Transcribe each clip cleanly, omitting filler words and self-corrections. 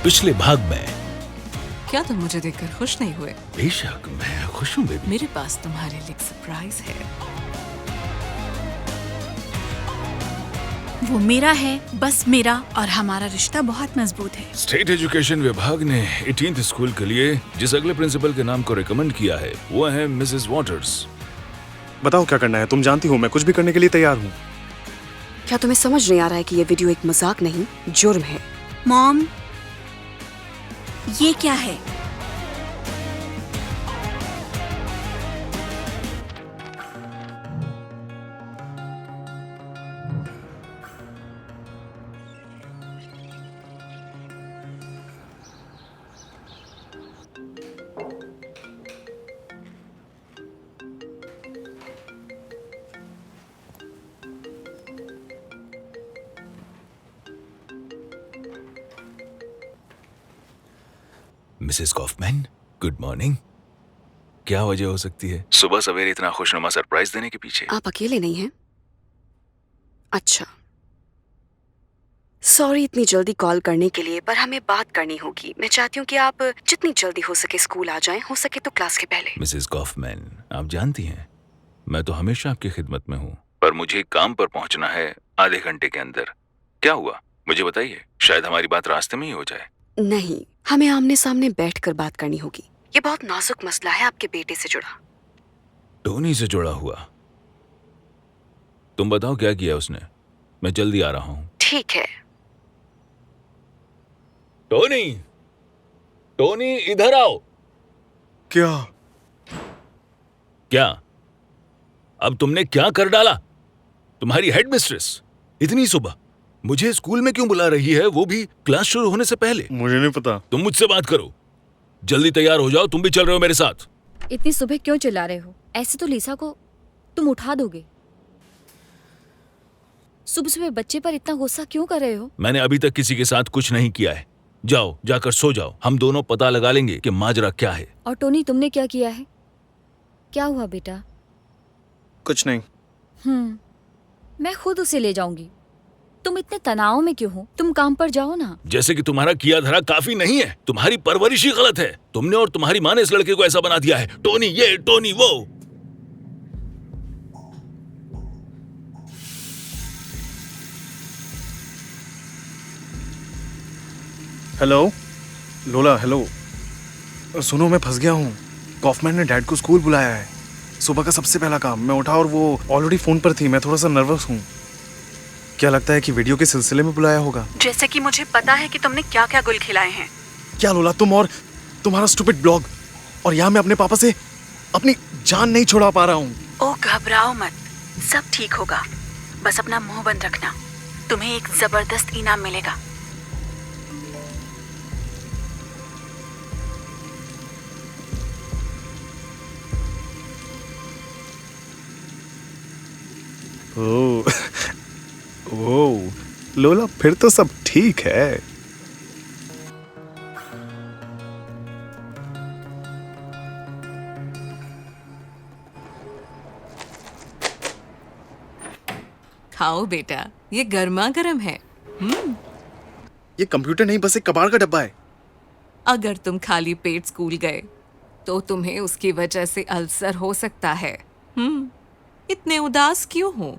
पिछले भाग में। क्या तुम मुझे देखकर खुश नहीं हुए? बेशक मैं खुश हूँ बेबी। मेरे पास तुम्हारे लिए एक सरप्राइज है। वो मेरा है, बस मेरा, और हमारा रिश्ता बहुत मजबूत है। स्टेट एजुकेशन विभाग ने 18th स्कूल के लिए जिस अगले प्रिंसिपल के नाम को रिकमेंड किया है वो है मिसेस वॉटर्स। बताओ क्या करना है? तुम जानती हो मैं कुछ भी करने के लिए तैयार हूँ। क्या तुम्हें समझ नहीं आ रहा है कि ये वीडियो एक मजाक नहीं, जुर्म है? मॉम, ये क्या है? Mrs Kauffman, good morning. क्या वजह हो सकती है सुबह सवेरे इतना खुशनुमा सरप्राइज देने के पीछे? आप अकेले नहीं हैं? अच्छा, सॉरी इतनी जल्दी कॉल करने के लिए, पर हमें बात करनी होगी। मैं चाहती हूँ कि आप जितनी जल्दी हो सके स्कूल आ जाएं, हो सके तो क्लास के पहले। मिसेस कॉफमैन, आप जानती हैं मैं तो हमेशा आपकी खिदमत में हूँ, पर मुझे काम पर पहुँचना है आधे घंटे के अंदर। क्या हुआ मुझे बताइए, शायद हमारी बात रास्ते में ही हो जाए। नहीं, हमें आमने सामने बैठकर बात करनी होगी। ये बहुत नाजुक मसला है आपके बेटे से जुड़ा। टोनी से जुड़ा हुआ? तुम बताओ क्या किया उसने, मैं जल्दी आ रहा हूँ। ठीक है। टोनी, टोनी इधर आओ। क्या? क्या? अब तुमने क्या कर डाला? तुम्हारी हेड मिस्ट्रेस इतनी सुबह मुझे स्कूल में क्यों बुला रही है, वो भी क्लास शुरू होने से पहले? मुझे नहीं पता। तुम मुझसे बात करो, जल्दी तैयार हो जाओ, तुम भी चल रहे हो मेरे साथ। इतनी सुबह क्यों चिल्ला रहे हो? ऐसे तो लिसा को तुम उठा दोगे। सुबह सुबह बच्चे पर इतना गुस्सा क्यों कर रहे हो? मैंने अभी तक किसी के साथ कुछ नहीं किया है। जाओ, जाकर सो जाओ, हम दोनों पता लगा लेंगे कि माजरा क्या है। और टोनी, तुमने क्या किया है? क्या हुआ बेटा? कुछ नहीं। मैं खुद उसे ले जाऊंगी। तुम इतने तनाव में क्यों हो? तुम काम पर जाओ ना। जैसे कि तुम्हारा किया धरा काफी नहीं है, तुम्हारी परवरिश ही गलत है। तुमने और तुम्हारी माँ ने इस लड़के को ऐसा बना दिया है, टोनी ये टोनी वो। हेलो लोला, हेलो। सुनो, मैं फंस गया हूँ। कॉफमैन ने डैड को स्कूल बुलाया है। सुबह का सबसे पहला काम। मैं उठा और वो ऑलरेडी फोन पर थी। मैं थोड़ा सा नर्वस हूँ। क्या लगता है कि वीडियो के सिलसिले में बुलाया होगा? जैसे कि मुझे पता है कि तुमने क्या क्या गुल खिलाए हैं। क्या लोला, तुम और तुम्हारा स्टूपिड ब्लॉग, और यहाँ मैं अपने पापा से अपनी जान नहीं छुड़ा पा रहा हूँ। ओ घबराओ मत, सब ठीक होगा। बस अपना मुंह बंद रखना, तुम्हें एक जबरदस्त इनाम मिलेगा। ओह ओह लोला, फिर तो सब ठीक है। खाओ बेटा, ये गर्मा गर्म है। ये कंप्यूटर नहीं, बस एक कबाड़ का डब्बा है। अगर तुम खाली पेट स्कूल गए तो तुम्हें उसकी वजह से अल्सर हो सकता है। इतने उदास क्यों हो?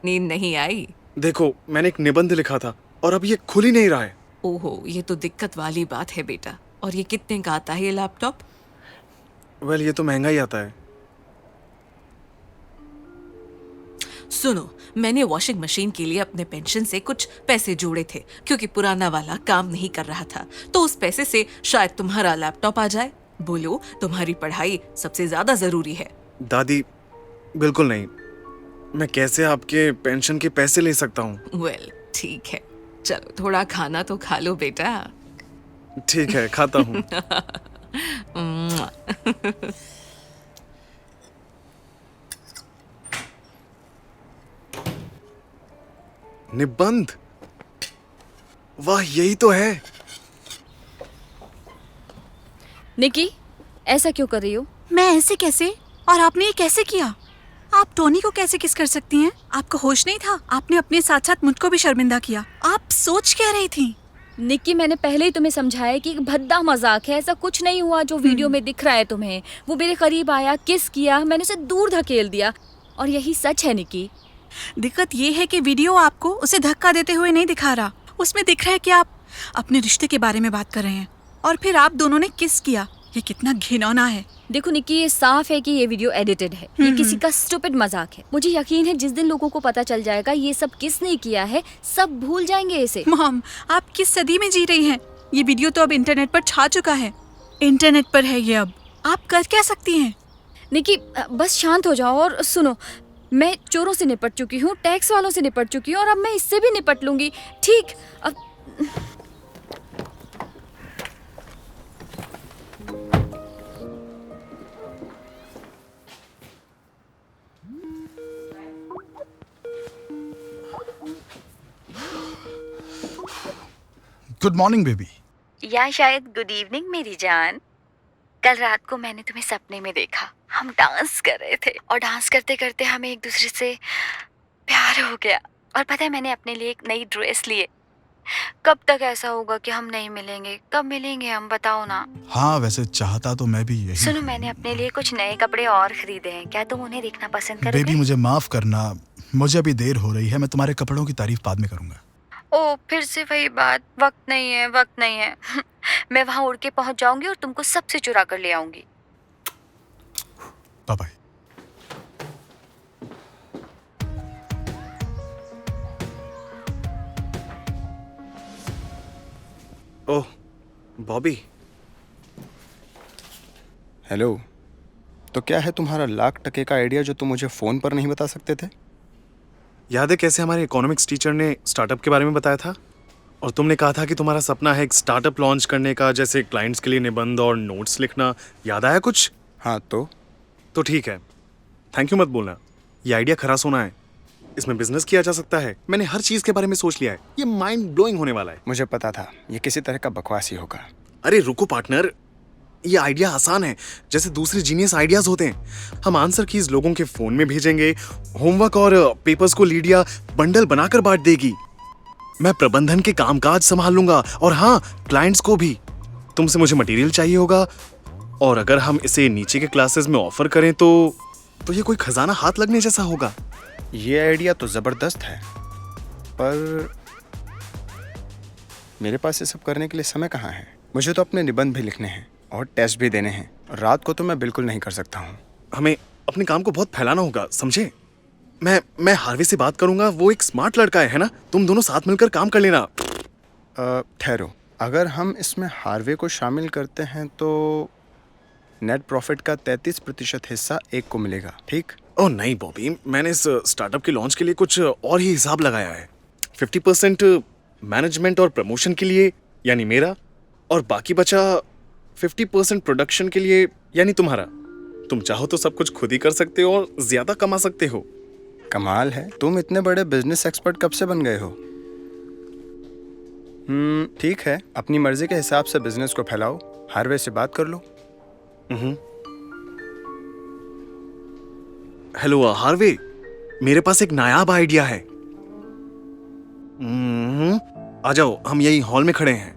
नींद नहीं आई? देखो, मैंने एक निबंध लिखा था और अब ये खुल ही नहीं रहा है। ओहो, ये तो दिक्कत वाली बात है बेटा। और ये कितने का आता है ये लैपटॉप? वेल, ये तो महंगा ही आता है। सुनो, मैंने वॉशिंग मशीन के लिए अपने पेंशन से कुछ पैसे जोड़े थे, क्योंकि पुराना वाला काम नहीं कर रहा था। तो उस पैसे से शायद तुम्हारा लैपटॉप आ जाए। बोलो, तुम्हारी पढ़ाई सबसे ज्यादा जरूरी है। दादी, बिल्कुल नहीं। मैं कैसे आपके पेंशन के पैसे ले सकता हूँ? वेल, ठीक है, चलो थोड़ा खाना तो खा लो बेटा। ठीक है, खाता हूँ। निबंध, वाह, यही तो है। निकी, ऐसा क्यों कर रही हो? मैं ऐसे कैसे? और आपने ये कैसे किया? आप टोनी को कैसे किस कर सकती हैं? आपको होश नहीं था? आपने अपने साथ साथ मुझको भी शर्मिंदा किया। आप सोच क्या रही थी? निक्की, मैंने पहले ही तुम्हें समझाया कि एक भद्दा मजाक है, ऐसा कुछ नहीं हुआ जो वीडियो में दिख रहा है तुम्हें। वो मेरे करीब आया, किस किया, मैंने उसे दूर धकेल दिया, और यही सच है निक्की। दिक्कत ये है कि वीडियो आपको उसे धक्का देते हुए नहीं दिखा रहा। उसमें दिख रहा है कि आप अपने रिश्ते के बारे में बात कर रहे हैं और फिर आप दोनों ने किस किया। ये कितना घिनौना है। देखो निक्की, ये साफ है कि ये वीडियो एडिटेड है, ये किसी का स्टूपिड मजाक है। मुझे यकीन है जिस दिन लोगों को पता चल जाएगा ये सब किसने किया है, सब भूल जाएंगे इसे। मॉम, आप किस सदी में जी रही हैं? ये वीडियो तो अब इंटरनेट पर छा चुका है। इंटरनेट पर है ये, अब आप कर क्या सकती हैं? निक्की, बस शांत हो जाओ और सुनो। मैं चोरों से निपट चुकी हूँ, टैक्स वालों से निपट चुकी हूँ, और अब मैं इससे भी निपट लूंगी। ठीक, अब गुड मॉर्निंग बेबी। या शायद गुड इवनिंग मेरी जान। कल रात को मैंने तुम्हें सपने में देखा। हम डांस कर रहे थे और डांस करते करते हमें एक दूसरे से प्यार हो गया। और पता है, मैंने अपने लिए एक नई ड्रेस ली है। कब तक ऐसा होगा कि हम नहीं मिलेंगे? कब मिलेंगे हम, बताओ ना। हाँ, वैसे चाहता तो मैं भी यही। सुनो, मैंने अपने लिए कुछ नए कपड़े और खरीदे हैं। क्या तुम उन्हें देखना पसंद करोगे? बेबी, मुझे माफ करना, मुझे अभी देर हो रही है। मैं तुम्हारे कपड़ों की तारीफ बाद में करूंगा। ओ, फिर से वही बात। वक्त नहीं है, वक्त नहीं है। मैं वहां उड़ के पहुंच जाऊंगी और तुमको सबसे चुरा कर ले आऊंगी। Bye bye. Oh, Bobby. Hello. तो क्या है तुम्हारा लाख टके का आइडिया जो तुम मुझे फ़ोन पर नहीं बता सकते थे? याद है कैसे हमारे इकोनॉमिक्स टीचर ने स्टार्टअप के बारे में बताया था, और तुमने कहा था कि तुम्हारा सपना है एक स्टार्टअप लॉन्च करने का, जैसे क्लाइंट्स के लिए निबंध और नोट्स लिखना। याद आया कुछ? हाँ, तो ठीक है, थैंक यू मत बोलना। ये आइडिया खरा सोना है, इसमें बिजनेस किया जा सकता है। मैंने हर चीज के बारे में सोच लिया है। ये माइंड ब्लोइंग होने वाला है। मुझे पता था ये किसी तरह का बकवास ही होगा। अरे रुको पार्टनर, ये आइडिया आसान है, जैसे दूसरे जीनियस आइडियाज होते हैं। हम आंसर कीज लोगों के फोन में भेजेंगे, होमवर्क और पेपर्स को लीडिया बंडल बनाकर बांट देगी। मैं प्रबंधन के कामकाज संभाल लूंगा, और हाँ, क्लाइंट्स को भी। तुमसे मुझे मटेरियल चाहिए होगा, और अगर हम इसे नीचे के क्लासेस में ऑफर करें तो ये कोई खजाना हाथ लगने जैसा होगा। ये आइडिया तो ज़बरदस्त है, पर मेरे पास ये सब करने के लिए समय कहाँ है? मुझे तो अपने निबंध भी लिखने हैं और टेस्ट भी देने हैं। रात को तो मैं बिल्कुल नहीं कर सकता हूँ। हमें अपने काम को बहुत फैलाना होगा, समझे? मैं हार्वे से बात करूंगा, वो एक स्मार्ट लड़का है ना? तुम दोनों साथ मिलकर काम कर लेना। ठहरो, अगर हम इसमें हार्वे को शामिल करते हैं तो नेट प्रॉफिट का 33% हिस्सा एक को मिलेगा, ठीक? ओह नहीं बॉबी, मैंने इस स्टार्टअप के लॉन्च के लिए कुछ और ही हिसाब लगाया है। 50% मैनेजमेंट और प्रमोशन के लिए, यानी मेरा, और बाकी बचा 50% प्रोडक्शन के लिए, यानी तुम्हारा। तुम चाहो तो सब कुछ खुद ही कर सकते हो और ज्यादा कमा सकते हो। कमाल है, तुम इतने बड़े बिजनेस एक्सपर्ट कब से बन गए हो? ठीक है, अपनी मर्जी के हिसाब से बिजनेस को फैलाओ। हार्वे से बात कर लो। हेलो हार्वे, मेरे पास एक नायाब आइडिया है। आ जाओ, हम यही हॉल में खड़े हैं।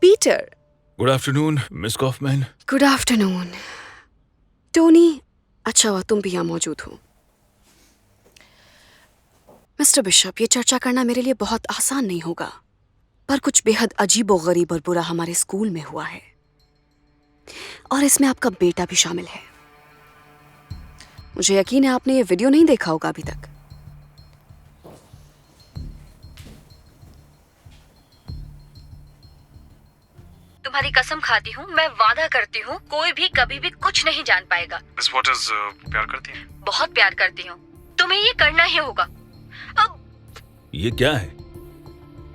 Peter, good afternoon miss Kauffman. Good afternoon. Tony, अच्छा हुआ तुम भी यहाँ मौजूद हो। मिस्टर बिशप, ये चर्चा करना मेरे लिए बहुत आसान नहीं होगा, पर कुछ बेहद अजीबोगरीब और बुरा हमारे स्कूल में हुआ है, और इसमें आपका बेटा भी शामिल है। मुझे यकीन है आपने ये वीडियो नहीं देखा होगा अभी तक। तुम्हारी कसम खाती हूँ, मैं वादा करती हूँ, कोई भी कभी भी कुछ नहीं जान पाएगा। मिस वॉटर्स, प्यार करती हैं? बहुत प्यार करती हूँ, तुम्हें ये करना ही होगा। अब ये क्या है?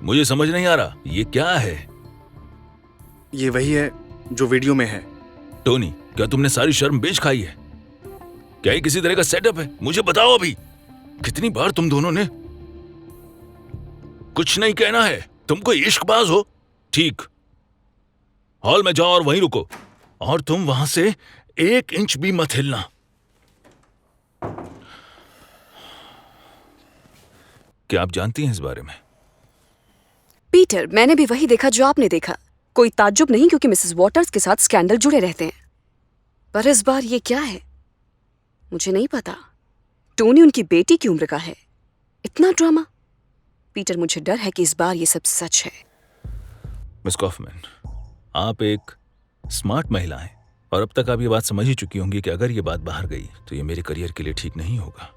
मुझे समझ नहीं आ रहा, ये क्या है? ये वही है जो वीडियो में है। टोनी, क्या तुमने सारी शर्म बेच खाई है? क्या ये किसी तरह का सेटअप है? मुझे बताओ अभी। कितनी बार तुम दोनों ने? कुछ नहीं कहना है, तुम कोई इश्कबाज हो? ठीक, हॉल में जाओ और वहीं रुको, और तुम वहां से 1 इंच भी मत हिलना। क्या आप जानती हैं इस बारे में? पीटर, मैंने भी वही देखा जो आपने देखा। कोई ताज्जुब नहीं, क्योंकि मिसेस वॉटर्स के साथ स्कैंडल जुड़े रहते हैं। पर इस बार ये क्या है मुझे नहीं पता। टोनी उनकी बेटी की उम्र का है। इतना ड्रामा। पीटर, मुझे डर है कि इस बार ये सब सच है। मिस कॉफमैन, आप एक स्मार्ट महिला हैं और अब तक आप ये बात समझ ही चुकी होंगी कि अगर ये बात बाहर गई तो ये मेरे करियर के लिए ठीक नहीं होगा।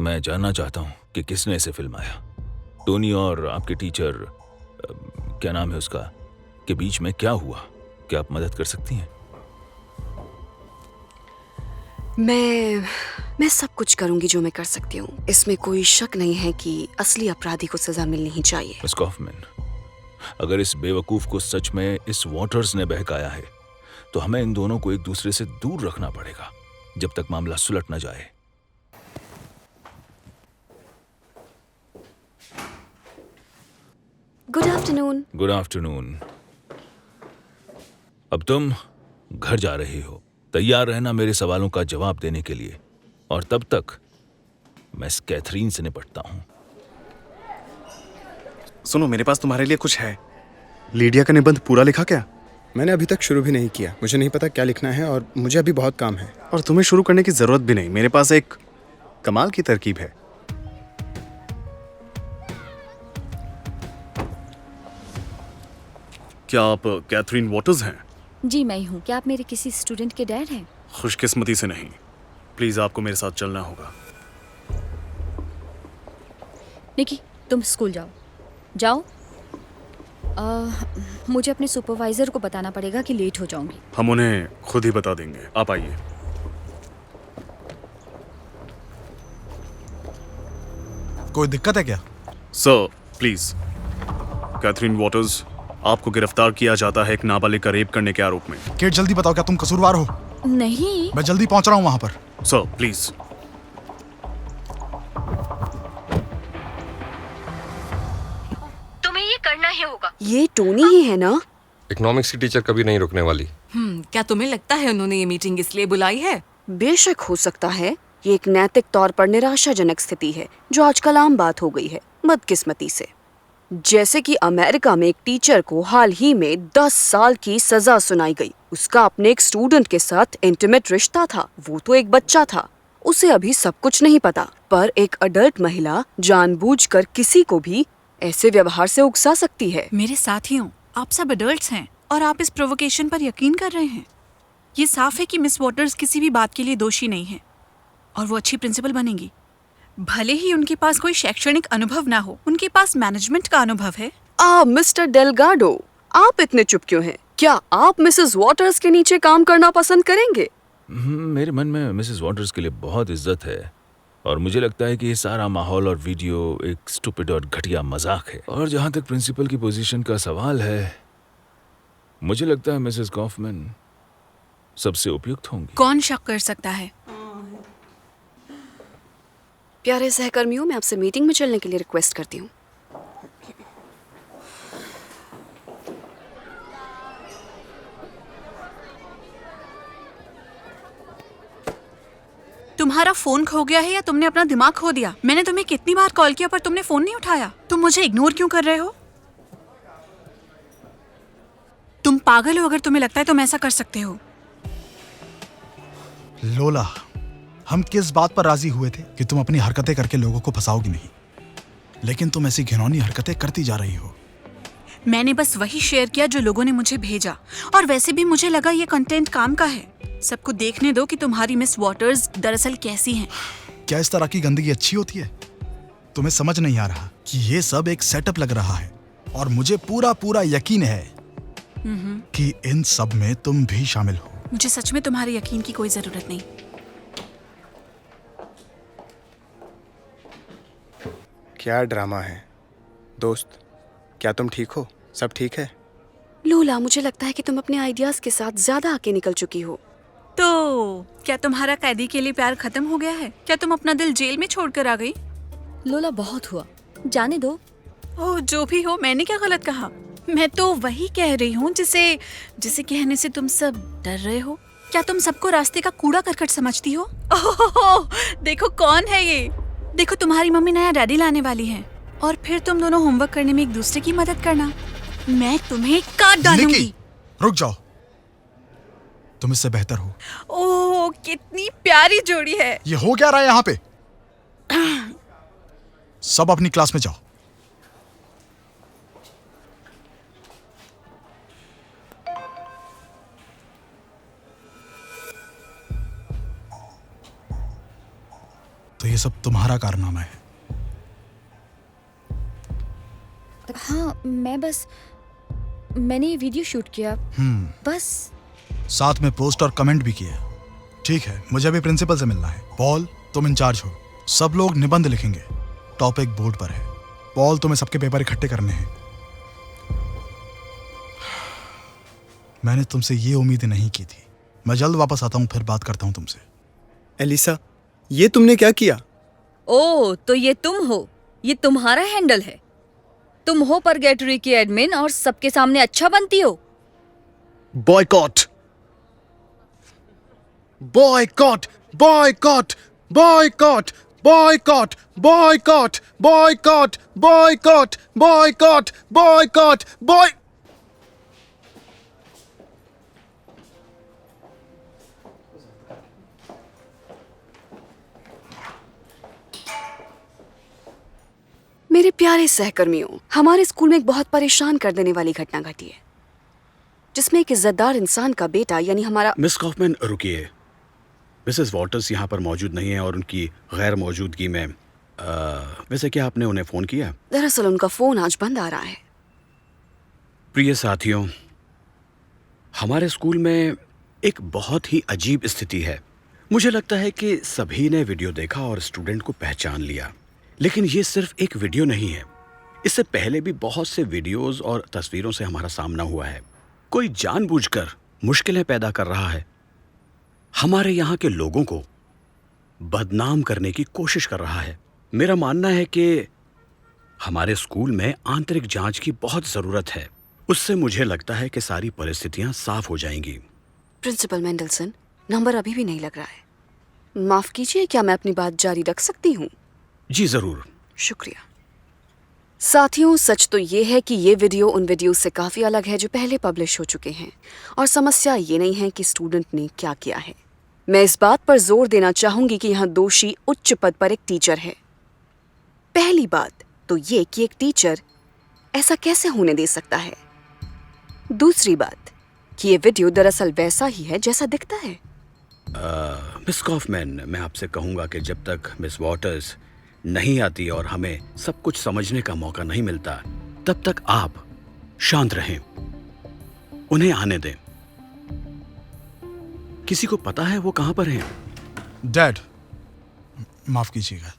मैं जानना चाहता हूं कि किसने इसे फिल्माया। टोनी और आपके टीचर, क्या नाम है उसका, के बीच में क्या हुआ? क्या आप मदद कर सकती हैं? मैं सब कुछ करूंगी जो मैं कर सकती हूँ। इसमें कोई शक नहीं है कि असली अपराधी को सजा मिलनी ही चाहिए। मिस कॉफमैन, अगर इस बेवकूफ को सच में इस वॉटर्स ने बहकाया है तो हमें इन दोनों को एक दूसरे से दूर रखना पड़ेगा जब तक मामला सुलट न जाए। Good afternoon. Good afternoon. अब तुम घर जा रही हो। तैयार रहना मेरे सवालों का जवाब देने के लिए, और तब तक मैं इस कैथरीन से निपटता हूं। सुनो, मेरे पास तुम्हारे लिए कुछ है। लीडिया का निबंध पूरा लिखा क्या? मैंने अभी तक शुरू भी नहीं किया। मुझे नहीं पता क्या लिखना है और मुझे अभी बहुत काम है। और तुम्हें शुरू करने की जरूरत भी नहीं। मेरे पास एक कमाल की तरकीब है। क्या आप कैथरीन वॉटर्स हैं? जी मैं ही हूँ। क्या आप मेरे किसी स्टूडेंट के डैड हैं? खुशकिस्मती से नहीं। प्लीज आपको मेरे साथ चलना होगा। निकी, तुम स्कूल जाओ। जाओ। मुझे अपने सुपरवाइजर को बताना पड़ेगा कि लेट हो जाऊंगी। हम उन्हें खुद ही बता देंगे। आप आइए। कोई दिक्कत है क्या? Sir please. कैथरीन वॉटर्स, आपको गिरफ्तार किया जाता है एक नाबालिग का रेप करने के आरोप में। केट, जल्दी बताओ, क्या तुम कसूरवार हो? नहीं। मैं जल्दी पहुंच रहा हूं वहां पर। Sir please. तुम्हें ये करना ही होगा। ये टोनी ही है ना? इकोनॉमिक्स की टीचर कभी नहीं रुकने वाली। क्या तुम्हें लगता है उन्होंने ये मीटिंग इसलिए बुलाई है? बेशक हो सकता है। ये एक नैतिक तौर पर निराशाजनक स्थिति है जो आजकल आम बात हो गई है, बदकिस्मती से। जैसे कि अमेरिका में एक टीचर को हाल ही में 10 साल की सजा सुनाई गई। उसका अपने एक स्टूडेंट के साथ इंटीमेट रिश्ता था। वो तो एक बच्चा था, उसे अभी सब कुछ नहीं पता। पर एक अडल्ट महिला जानबूझकर किसी को भी ऐसे व्यवहार से उकसा सकती है। मेरे साथियों, आप सब अडल्ट्स हैं और आप इस प्रोवोकेशन पर यकीन कर रहे हैं। ये साफ है कि मिस वॉटर्स किसी भी बात के लिए दोषी नहीं है और वो अच्छी प्रिंसिपल बनेंगी। भले ही उनके पास कोई शैक्षणिक अनुभव ना हो, उनके पास मैनेजमेंट का अनुभव है। मिस्टर डेलगाडो, आप इतने चुप क्यों हैं? क्या आप मिसेस वॉटर्स के नीचे काम करना पसंद करेंगे? मेरे मन में मिसेस वॉटर्स के लिए बहुत इज्जत है और मुझे लगता है कि ये सारा माहौल और वीडियो एक स्टूपिड और घटिया मजाक है। और जहाँ तक प्रिंसिपल की पोजीशन का सवाल है, मुझे लगता है मिसेस कॉफमैन सबसे उपयुक्त होंगी। कौन शक कर सकता है? प्यारे सहकर्मियों, मैं आपसे मीटिंग में चलने के लिए रिक्वेस्ट करती हूँ। तुम्हारा फोन खो गया है या तुमने अपना दिमाग खो दिया? मैंने तुम्हें कितनी बार कॉल किया पर तुमने फोन नहीं उठाया। तुम मुझे इग्नोर क्यों कर रहे हो? तुम पागल हो अगर तुम्हें लगता है तुम ऐसा कर सकते हो। लोला, हम किस बात पर राजी हुए थे कि तुम अपनी हरकतें करके लोगों को फंसाओगी नहीं, लेकिन तुम ऐसी घिनौनी हरकतें करती जा रही हो। मैंने बस वही शेयर किया जो लोगों ने मुझे भेजा, और वैसे भी मुझे लगा ये कंटेंट काम का है। सबको देखने दो कि तुम्हारी मिस वॉटर्स दरअसल कैसी हैं। क्या इस तरह की गंदगी अच्छी होती है? तुम्हें समझ नहीं आ रहा कि ये सब एक सेटअप लग रहा है, और मुझे पूरा पूरा यकीन है कि इन सब में तुम भी शामिल हो। मुझे सच में तुम्हारे यकीन की कोई जरूरत नहीं। क्या ड्रामा है दोस्त? क्या तुम ठीक हो? सब ठीक है? लोला, मुझे लगता है कि तुम अपने आइडियाज के साथ ज्यादा आगे निकल चुकी हो। तो क्या तुम्हारा कैदी के लिए प्यार खत्म हो गया है? क्या तुम अपना दिल जेल में छोड़कर आ गई? लोला, बहुत हुआ, जाने दो। ओह, जो भी हो, मैंने क्या गलत कहा? मैं तो वही कह रही हूँ जिसे कहने से तुम सब डर रहे हो। क्या तुम सबको रास्ते का कूड़ा करकट समझती हो? ओह, देखो कौन है ये। देखो, तुम्हारी मम्मी नया डैडी लाने वाली है। और फिर तुम दोनों होमवर्क करने में एक दूसरे की मदद करना। मैं तुम्हें काट डालूंगी। निकी, रुक जाओ। तुम इससे बेहतर हो। ओह, कितनी प्यारी जोड़ी है। ये हो क्या रहा है यहाँ पे? सब अपनी क्लास में जाओ। तो ये सब तुम्हारा कारनामा है। हाँ, मैंने ये वीडियो शूट किया बस। साथ में पोस्ट और कमेंट भी किया। ठीक है, मुझे अभी प्रिंसिपल से मिलना है। पॉल, तुम इंचार्ज हो। सब लोग निबंध लिखेंगे। टॉपिक बोर्ड पर है। पॉल, तुम्हें सबके पेपर इकट्ठे करने हैं। मैंने तुमसे ये उम्मीद नहीं की थी। मैं जल्द वापस आता हूँ, फिर बात करता हूँ तुमसे। एलिसा, ये तुमने क्या किया? ओह, तो ये तुम हो। ये तुम्हारा हैंडल है। तुम हो परगेटरी की एडमिन और सबके सामने अच्छा बनती हो। Boycott, boycott, boycott, boycott, boycott, boycott, boycott, boycott, boycott, boycott, boy. मेरे प्यारे सहकर्मियों, हमारे स्कूल में एक बहुत परेशान कर देने वाली घटना घटी है, जिसमें एक इज्जतदार इंसान का बेटा यानी हमारा। मिस कॉफमैन, रुकिए। मिसेस वॉटर्स यहाँ पर मौजूद नहीं है और उनकी गैर मौजूदगी में वैसे क्या आपने उन्हें फ़ोन किया? दरअसल उनका फ़ोन आज बंद आ रहा है। प्रिय साथियों, हमारे स्कूल में एक बहुत ही अजीब स्थिति है। मुझे लगता है कि सभी ने वीडियो देखा और स्टूडेंट को पहचान लिया, लेकिन ये सिर्फ एक वीडियो नहीं है। इससे पहले भी बहुत से वीडियोस और तस्वीरों से हमारा सामना हुआ है। कोई जानबूझकर मुश्किलें पैदा कर रहा है, हमारे यहाँ के लोगों को बदनाम करने की कोशिश कर रहा है। मेरा मानना है कि हमारे स्कूल में आंतरिक जांच की बहुत ज़रूरत है। उससे मुझे लगता है कि सारी परिस्थितियां साफ हो जाएंगी। प्रिंसिपल मेंडलसन, नंबर अभी भी नहीं लग रहा है। माफ कीजिए, क्या मैं अपनी बात जारी रख सकती हूँ? जी ज़रूर। शुक्रिया। साथियों, सच तो ये है कि ये वीडियो उन वीडियो से काफ़ी अलग है जो पहले पब्लिश हो चुके हैं। और समस्या ये नहीं है कि स्टूडेंट ने क्या किया है। मैं इस बात पर जोर देना चाहूंगी कि यहाँ दोषी उच्च पद पर एक टीचर है। पहली बात तो ये कि एक टीचर ऐसा कैसे होने दे सकता है। दूसरी बात कि ये वीडियो दरअसल वैसा ही है जैसा दिखता है। मिस कॉफमैन, मैं आपसे कहूँगा कि जब तक मिस वॉटर्स नहीं आती और हमें सब कुछ समझने का मौका नहीं मिलता, तब तक आप शांत रहें, उन्हें आने दें। किसी को पता है वो कहाँ पर हैं? डैड, माफ कीजिएगा।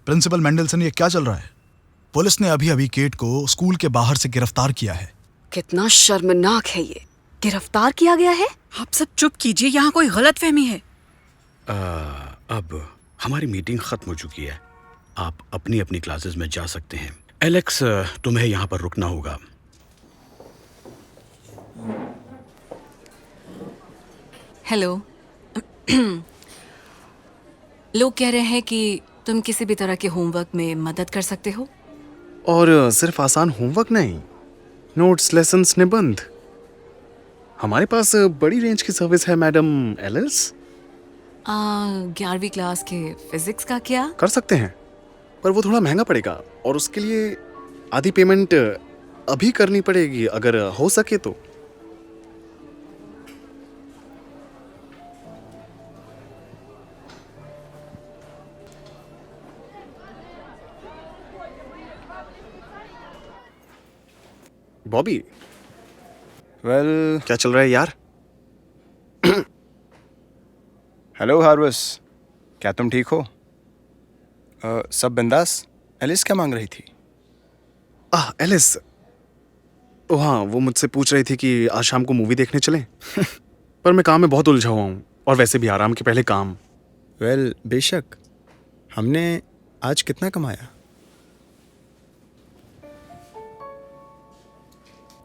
प्रिंसिपल मेंडलसन, ये क्या चल रहा है? पुलिस ने अभी अभी केट को स्कूल के बाहर से गिरफ्तार किया है। कितना शर्मनाक है ये। गिरफ्तार किया गया है? आप सब चुप कीजिए, यहाँ कोई गलतफहमी है। अब हमारी मीटिंग खत्म हो चुकी है। आप अपनी अपनी क्लासेस में जा सकते हैं। एलेक्स, तुम्हें यहाँ पर रुकना होगा। हेलो। लोग कह रहे हैं कि तुम किसी भी तरह के होमवर्क में मदद कर सकते हो। और सिर्फ आसान होमवर्क नहीं, नोट्स, लेसन्स, निबंध। हमारे पास बड़ी रेंज की सर्विस है मैडम एलिस। 11वीं क्लास के फिजिक्स का क्या? कर सकते हैं, पर वो थोड़ा महंगा पड़ेगा और उसके लिए आधी पेमेंट अभी करनी पड़ेगी, अगर हो सके तो। बॉबी, वेल, क्या चल रहा है यार? हेलो हार्वस, क्या तुम ठीक हो? सब बिंदास? एलिस क्या मांग रही थी? एलिस, ओ हाँ, वो मुझसे पूछ रही थी कि आज शाम को मूवी देखने चलें। पर मैं काम में बहुत उलझा हुआ हूँ और वैसे भी आराम के पहले काम। वेल, बेशक। हमने आज कितना कमाया?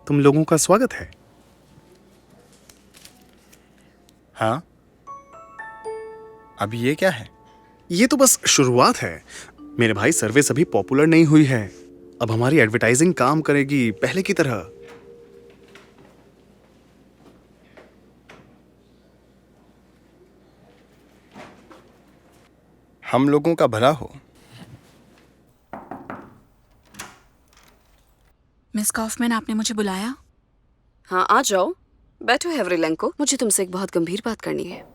तुम लोगों का स्वागत है। हाँ, अब ये क्या है? ये तो बस शुरुआत है मेरे भाई। सर्विस अभी पॉपुलर नहीं हुई है। अब हमारी एडवर्टाइजिंग काम करेगी पहले की तरह। हम लोगों का भला हो। मिस कॉफमैन, आपने मुझे बुलाया? हाँ, आ जाओ, बैठो हेवरिलेंको, मुझे तुमसे एक बहुत गंभीर बात करनी है।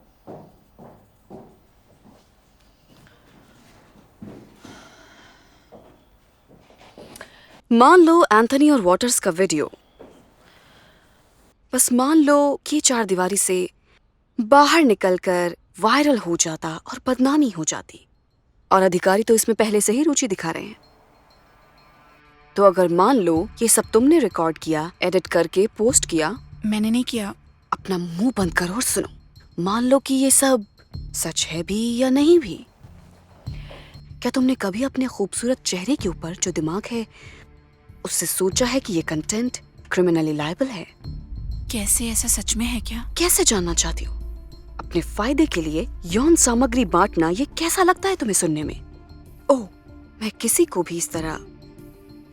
मान लो एंथनी और वॉटर्स का वीडियो, बस मान लो कि 4 दीवारी से बाहर निकलकर वायरल हो जाता और बदनामी हो जाती, और अधिकारी तो इसमें पहले से ही रुचि दिखा रहे हैं। तो अगर मान लो ये सब तुमने रिकॉर्ड किया, एडिट करके पोस्ट किया। मैंने नहीं किया। अपना मुंह बंद करो और सुनो। मान लो कि ये सब सच है भी या नहीं भी, क्या तुमने कभी अपने खूबसूरत चेहरे के ऊपर जो दिमाग है उससे सोचा है कि ये कंटेंट क्रिमिनली लायबल है? कैसे, ऐसा सच में है क्या? कैसे जानना चाहती हो? अपने फायदे के लिए यौन सामग्री बांटना, ये कैसा लगता है तुम्हें सुनने में? ओह, मैं किसी को भी इस तरह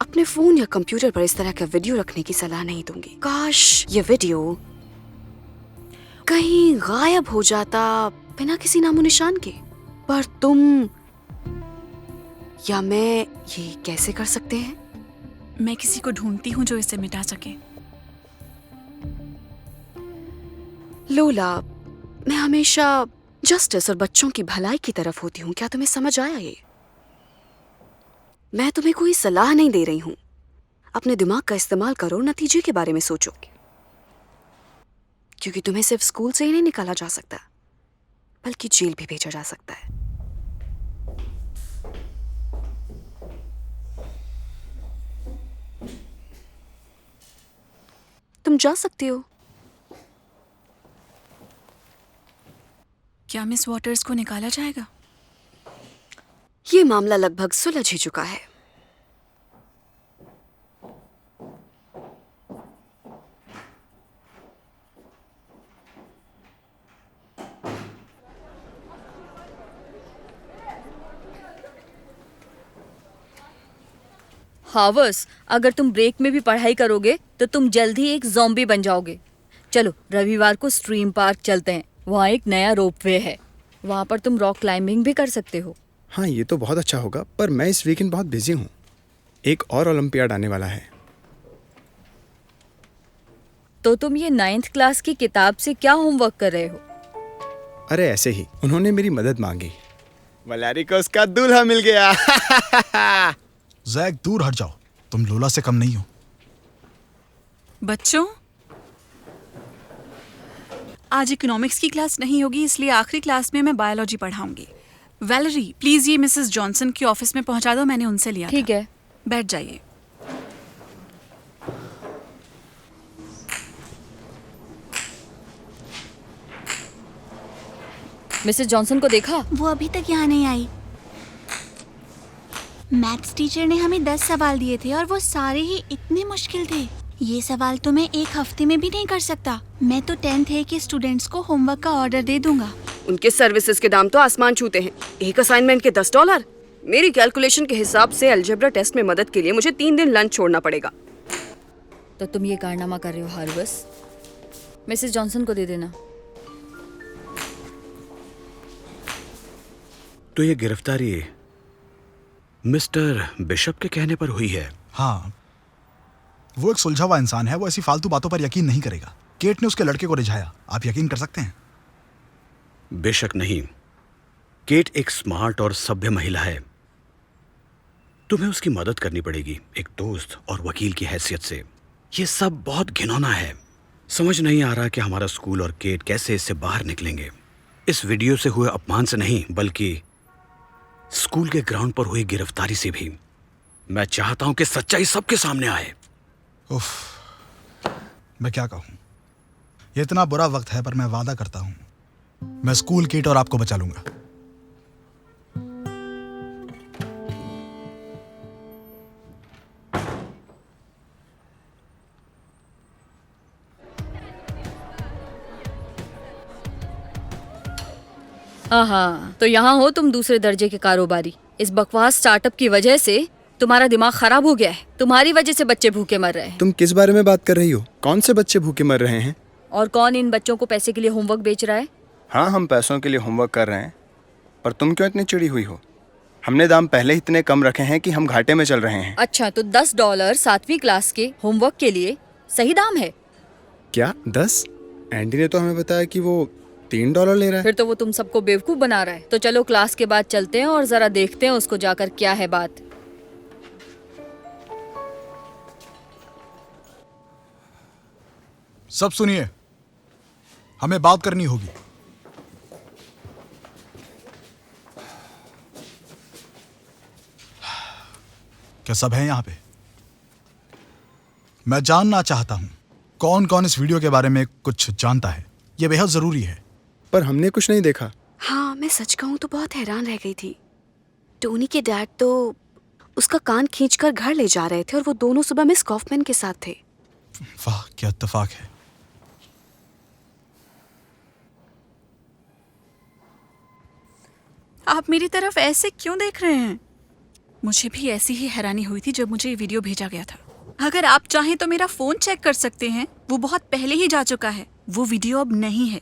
अपने फोन या कंप्यूटर पर इस तरह का वीडियो रखने की सलाह नहीं दूंगी। काश ये वीडियो कहीं गायब हो जाता बिना किसी नामो निशान के, पर तुम या मैं ये कैसे कर सकते हैं? मैं किसी को ढूंढती हूँ जो इसे मिटा सके। लोला, मैं हमेशा जस्टिस और बच्चों की भलाई की तरफ होती हूँ, क्या तुम्हें समझ आया ये? मैं तुम्हें कोई सलाह नहीं दे रही हूँ। अपने दिमाग का इस्तेमाल करो, नतीजे के बारे में सोचो, क्योंकि तुम्हें सिर्फ स्कूल से ही नहीं निकाला जा सकता, बल्कि जेल भी भेजा जा सकता है। तुम जा सकती हो। क्या मिस वॉटर्स को निकाला जाएगा? ये मामला लगभग सुलझ ही चुका है। हावर्स, अगर तुम ब्रेक में भी पढ़ाई करोगे तो तुम जल्द ही एक ज़ॉम्बी बन जाओगे। चलो रविवार को स्ट्रीम पार्क चलते हैं, वहाँ एक नया रोपवे है, वहाँ पर तुम रॉक क्लाइंबिंग भी कर सकते हो। हाँ, ये तो बहुत अच्छा होगा, पर मैं इस वीकेंड बहुत बिजी हूँ। एक और ओलंपियाड आने वाला है। तो तुम ये 9th क्लास की किताब से क्या होमवर्क कर रहे हो? अरे ऐसे ही, उन्होंने मेरी मदद मांगी। वैलेरी को उसका दूल्हा मिल गया। जैक, दूर हट जाओ, तुम लोला से कम नहीं हो। बच्चों, आज इकोनॉमिक्स की क्लास नहीं होगी, इसलिए आखिरी क्लास में मैं बायोलॉजी पढ़ाऊंगी। वैलेरी, प्लीज ये मिसेस जॉनसन के ऑफिस में पहुंचा दो, मैंने उनसे लिया। ठीक है, बैठ जाइए। मिसेस जॉनसन को देखा? वो अभी तक यहाँ नहीं आई। मैथ्स टीचर ने हमें 10 सवाल दिए थे और वो सारे ही इतने मुश्किल थे। ये सवाल तो मैं एक हफ्ते में भी नहीं कर सकता। मैं तो 10th है कि स्टूडेंट्स को होमवर्क का ऑर्डर दे दूंगा। उनके सर्विसेज के दाम तो आसमान छूते हैं। एक असाइनमेंट के $10। मेरी कैलकुलेशन के हिसाब से अलजेब्रा टेस्ट में मदद के लिए मुझे 3 दिन लंच छोड़ना पड़ेगा। तो तुम ये कारनामा कर रहे हो हार्वस? मिसेस जॉनसन को दे देना। तो ये गिरफ्तारी मिस्टर बिशप के कहने पर हुई है? हाँ, वो एक सुलझा हुआ इंसान है, वो ऐसी फालतू बातों पर यकीन नहीं करेगा। केट ने उसके लड़के को रिझाया, आप यकीन कर सकते हैं? बेशक नहीं। केट एक स्मार्ट और सभ्य महिला है। तुम्हें उसकी मदद करनी पड़ेगी, एक दोस्त और वकील की हैसियत से। ये सब बहुत घिनौना है। समझ नहीं आ रहा कि हमारा स्कूल और केट कैसे इससे बाहर निकलेंगे। इस वीडियो से हुए अपमान से नहीं, बल्कि स्कूल के ग्राउंड पर हुई गिरफ्तारी से भी। मैं चाहता हूं कि सच्चाई सबके सामने आए। उफ, मैं क्या कहूं? ये इतना बुरा वक्त है, पर मैं वादा करता हूं मैं स्कूल, केट और आपको बचा लूंगा। हाँ, तो यहाँ हो तुम दूसरे दर्जे के कारोबारी। इस बकवास स्टार्टअप की वजह से तुम्हारा दिमाग खराब हो गया है। तुम्हारी वजह से बच्चे भूखे मर रहे हैं। तुम किस बारे में बात कर रही हो? कौन से बच्चे भूखे मर रहे हैं? और कौन इन बच्चों को पैसे के लिए होमवर्क बेच रहा है? हाँ, हम पैसों के लिए होमवर्क कर रहे हैं, पर तुम क्यों इतनी चिड़ी हुई हो? हमने दाम पहले ही इतने कम रखे हैं कि हम घाटे में चल रहे हैं। अच्छा, तो $10 7वीं क्लास के होमवर्क के लिए सही दाम है? क्या 10? एंडी ने तो हमें बताया कि वो $3 ले रहा है। फिर तो वो तुम सबको बेवकूफ बना रहा है। तो चलो क्लास के बाद चलते हैं और जरा देखते हैं उसको जाकर क्या है बात। सब सुनिए, हमें बात करनी होगी। क्या सब है यहाँ पे? मैं जानना चाहता हूं कौन कौन इस वीडियो के बारे में कुछ जानता है। यह बेहद जरूरी है। पर हमने कुछ नहीं देखा। हाँ, मैं सच कहूँ तो बहुत हैरान रह गई थी। टोनी के डैड तो उसका कान खींचकर घर ले जा रहे थे और वो दोनों सुबह मिस कॉफमैन के साथ थे। वाह, क्या इत्तेफाक है। आप मेरी तरफ ऐसे क्यों देख रहे हैं? मुझे भी ऐसी ही हैरानी हुई थी जब मुझे ये वीडियो भेजा गया था। अगर आप चाहें तो मेरा फोन चेक कर सकते हैं, वो बहुत पहले ही जा चुका है। वो वीडियो अब नहीं है।